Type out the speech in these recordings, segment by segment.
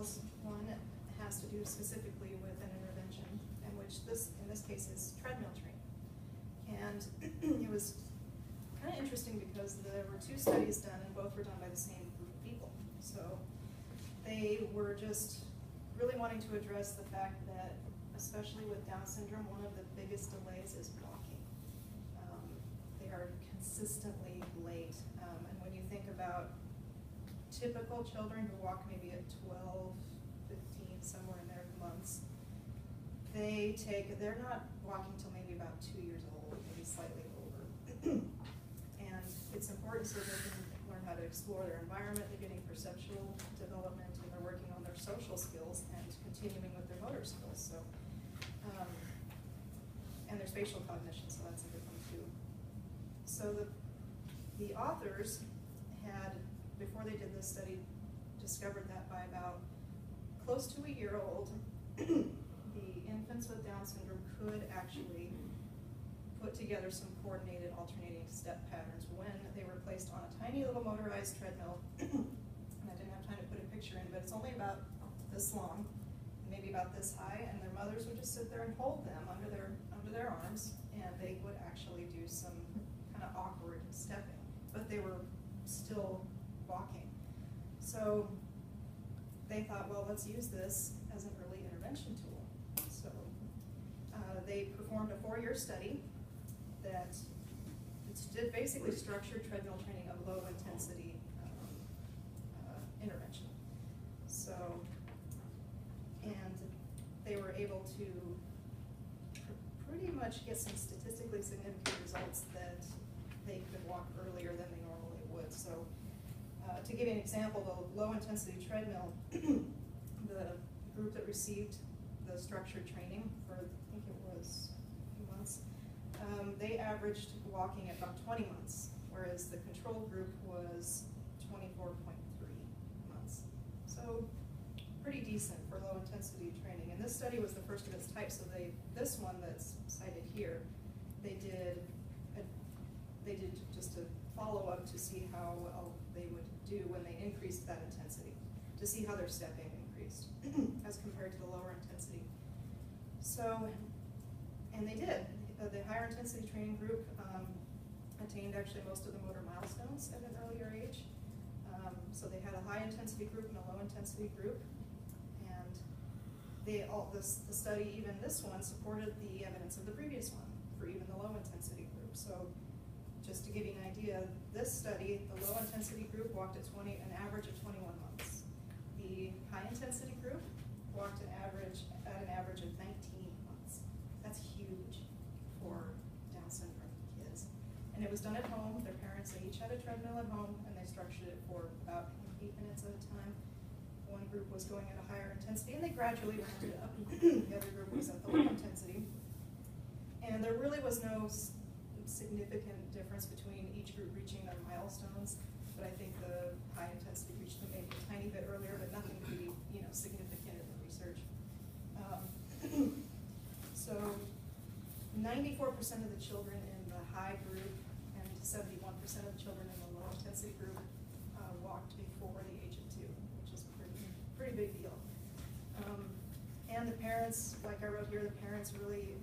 trials. One has to do specifically with an intervention, in which in this case is treadmill training. And it was kind of interesting because there were two studies done, and both were done by the same group of people. So they were just really wanting to address the fact that, especially with Down syndrome, one of the biggest delays is walking. They are consistently late. And when you think about typical children who walk maybe at 12, 15, somewhere in their months, they're not walking till maybe about 2 years old, maybe slightly older. And it's important so they can learn how to explore their environment, they're getting perceptual development, and they're working on their social skills and continuing with their motor skills. So, and their spatial cognition, so that's a good one too. So the authors had, before they did this study, discovered that by about close to a year old, the infants with Down syndrome could actually put together some coordinated alternating step patterns when they were placed on a tiny little motorized treadmill. And I didn't have time to put a picture in, but it's only about this long, maybe about this high, and their mothers would just sit there and hold them under their arms, and they would actually do some kind of awkward stepping, but they were still walking. So they thought, well, let's use this as an early intervention tool. So they performed a 4-year study that did basically structured treadmill training of low intensity intervention. So, and they were able to pretty much get some statistically significant results that they could walk earlier than they normally would. So to give you an example, the low intensity treadmill, the group that received the structured training for, I think it was a few months, they averaged walking at about 20 months, whereas the control group was 24.3 months. So pretty decent for low intensity training. And this study was the first of its type, so this one that's cited here, they did just a follow-up to see how well they would do when they increased that intensity, to see how their stepping increased as compared to the lower intensity. So, and they did. The higher intensity training group attained actually most of the motor milestones at an earlier age. So they had a high intensity group and a low intensity group. And the study, even this one, supported the evidence of the previous one for even the low intensity group. So just to give you an idea, this study, the low intensity group walked at an average of 21 months. The high intensity group walked at an average of 19 months. That's huge for Down syndrome kids. And it was done at home. Their parents, they each had a treadmill at home, and they structured it for about 8 minutes at a time. One group was going at a higher intensity, and they gradually ramped it up. The other group was at the low intensity. And there really was no significant difference between each group reaching their milestones, but I think the high intensity reached them maybe a tiny bit earlier, but nothing really, significant in the research. So 94% of the children in the high group and 71% of the children in the low intensity group walked before the age of 2, which is a pretty big deal. And the parents, like I wrote here, the parents really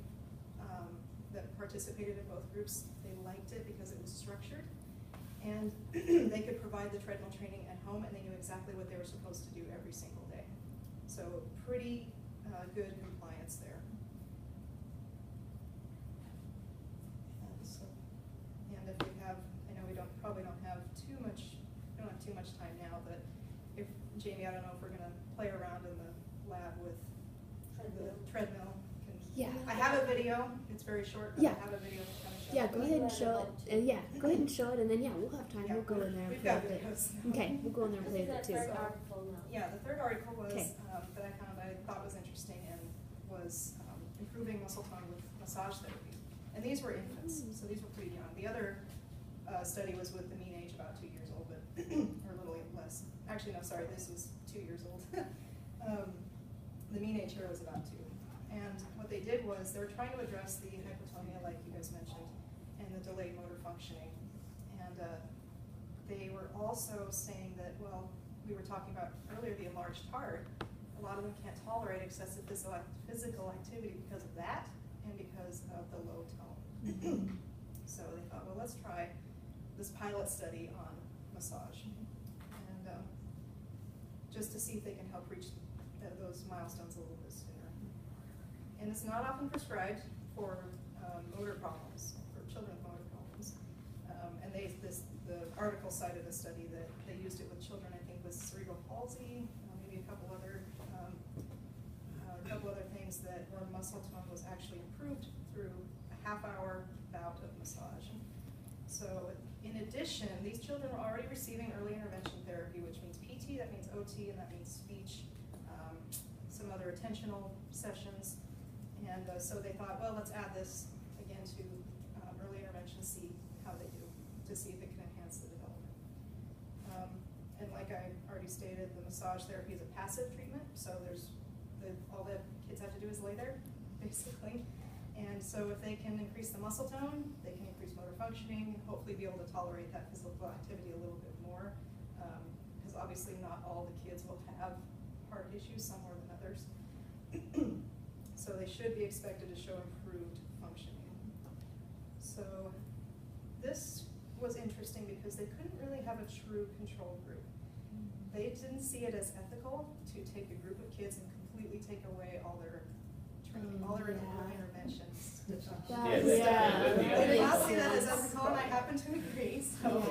that participated in both groups, they liked it because it was structured, and they could provide the treadmill training at home, and they knew exactly what they were supposed to do every single day. So pretty good compliance there. And if we have, I know we probably don't have too much time now, but if Jamie, I don't know if we're going to play around in the lab with the treadmill. Yeah. I have a video. It's very short, but yeah. I have a video to kind of show. Yeah, go ahead and show it. Go ahead and show it, and then we'll have time. Yeah, we'll go in there and we've play got with it. videos. Okay, we'll go in there and play with it too. Third article now. Yeah, the third article was Okay. that I thought was interesting and was improving muscle tone with massage therapy. And these were infants, so these were pretty young. The other study was with the mean age about 2 years old, but or a little less. Actually, no, sorry, this was 2 years old. The mean age here was about 2. And what they did was they were trying to address the hypotonia, like you guys mentioned, and the delayed motor functioning. And they were also saying that, well, we were talking about earlier the enlarged heart, lot of them can't tolerate excessive physical activity because of that and because of the low tone. So they thought, well, let's try this pilot study on massage, and just to see if they can help reach those milestones a little bit sooner. And it's not often prescribed for motor problems, for children with motor problems. And the article cited a study that they used it with children, I think, with cerebral palsy, maybe a couple other things that where muscle tone was actually improved through a half-hour bout of massage. So in addition, these children were already receiving early intervention therapy, which means PT, that means OT, and that means speech, some other attentional sessions. And so they thought, well, let's add this again to early intervention, see how they do, to see if it can enhance the development. And like I already stated, the massage therapy is a passive treatment, so all that kids have to do is lay there, basically. And so if they can increase the muscle tone, they can increase motor functioning, hopefully be able to tolerate that physical activity a little bit more, because obviously not all the kids will have heart issues, some more than others. So they should be expected to show improved functioning. So this was interesting because they couldn't really have a true control group. They didn't see it as ethical to take a group of kids and completely take away all their training, all their interventions. They did not see that as ethical, and I happen to agree. So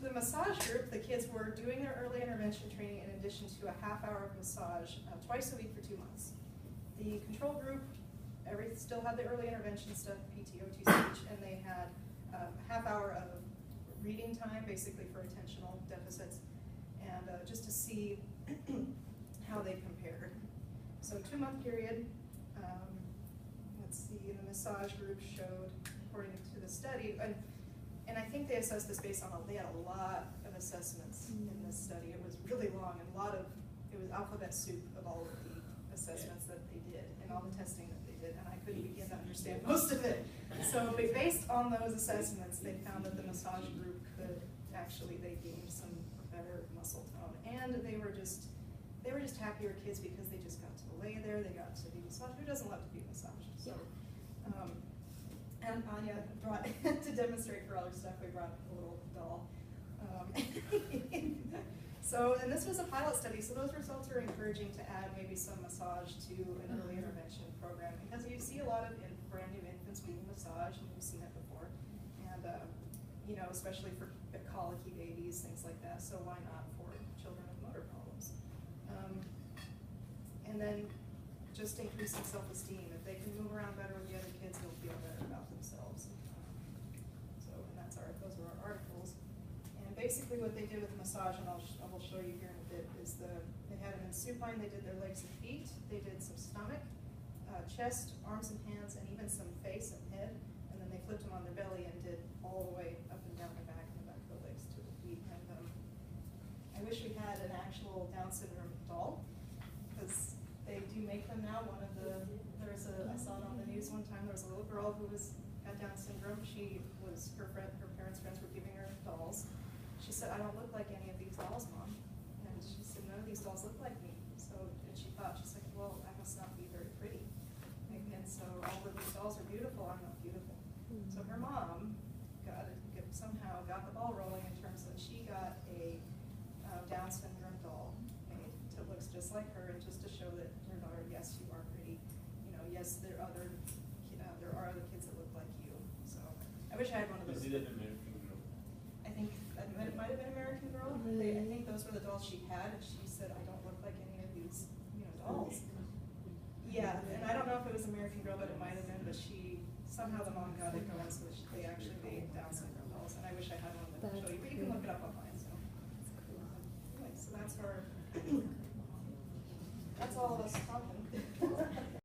the massage group, the kids were doing their early intervention training in addition to a half-hour of massage twice a week for 2 months. The control group still had the early intervention stuff, PT, OT, speech, and they had a half-hour of reading time, basically for attentional deficits, and just to see how they compared. So 2-month period, let's see, the massage group showed, according to the study, and I think they assessed this based on, they had a lot of assessments in this study. It was really long, and it was alphabet soup of all of the assessments that they did and all the testing that they did, and I couldn't begin to understand most of it. So based on those assessments, they found that the massage group could actually, they gained some better muscle tone, and they were just happier kids because they just got to lay there, they got to be massaged. Who doesn't love to be massaged? So, and Anya brought, to demonstrate for other stuff, we brought a little doll. So, and this was a pilot study, so those results are encouraging to add maybe some massage to an early intervention program, because you see a lot of brand new infants needing massage, and you've seen it before, and you know, especially for colicky babies, things like that. So why not for children with motor problems? And then just increasing self-esteem. If they can move around better with the other kids, they'll feel better about themselves. And those were our articles. And basically what they did with the massage, and I will show you here in a bit, is they had them in supine, they did their legs and feet, they did some stomach, chest, arms and hands, and even some face and head, and then they flipped them on their belly and did all the way up and down the back and the back of the legs to the feet. And I wish we had an actual Down syndrome doll, because they do make them now. I saw it on the news one time, there was a little girl who had Down syndrome. Her parents' friends were giving her dolls. She said, "I don't look like any of these dolls, Mom." And she said, "None of these dolls look like me." And she's like, "Well, I must not be very pretty." And so all of these dolls are beautiful, I'm not beautiful. So her mom somehow got the ball rolling in terms of she got a Down syndrome doll made that looks just like her, and just to show that her daughter, yes, you are pretty. You know, yes, there are other kids that look like you. So I wish I had one of those. Is it an American Girl? I think it might have been American Girl. I think those were the dolls she had, and she said, "I don't look like any of these, dolls." Yeah, and I don't know if it was American Girl, but it might have been. But somehow the mom got it going, so they actually made Down syndrome